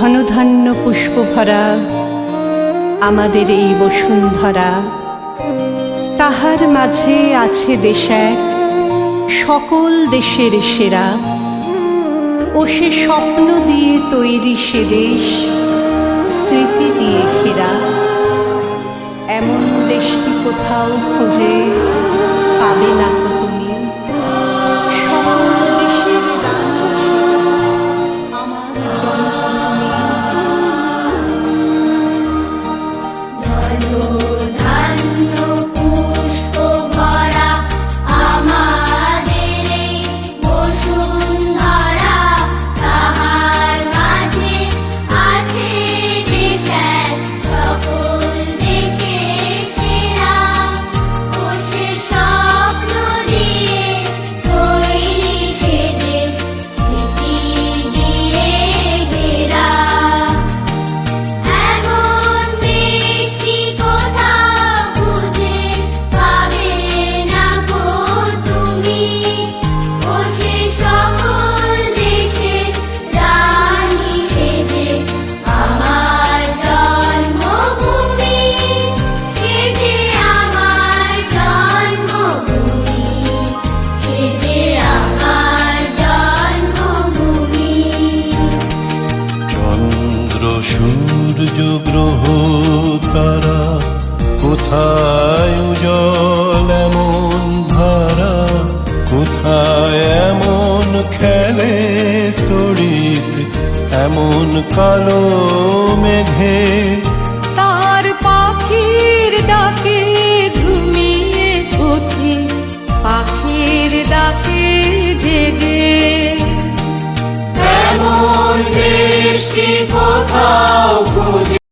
ঘনধান্য পুষ্প ভরা আমাদের এই বসুন্ধরা, তাহার মাঝে আছে দেশ এক সকল দেশের সেরা। ও সে স্বপ্ন দিয়ে তৈরি সে দেশ, স্মৃতি দিয়ে ঘেরা। এমন দেশটি কোথাও খুঁজে পাবে না কো তুমি। সকল দেশের রানী আমার জন্মভূমি। ধন্য পুষ্প ভরা আমাদের এই বসুন্ধরা, তাহার মাঝে আছে দেশ এক সকল দেশের সেরা। ও সে স্বপ্ন দিয়ে তৈরি সে দেশ, স্মৃতি দিয়ে ঘেরা। এমন দেশটি কোথাও খুঁজে পাবে না গো তুমি। ও সে সকল দেশের রানী সেজে আমার জন্মভূমি, সেজে আমার জন্মভূমি, সেজে আমার জন্মভূমি। চন্দ্র সূর্য গ্রহ তারা কোথায় উজ্জ্বল এমন ধারা, কোথায় এমন খেলে তড়িৎ এমন কালো মেঘে। তার পাখির ডাকে ঘুমিয়ে ওঠে, পাখির ডাকে জেগে। এমন দেশটি কোথায়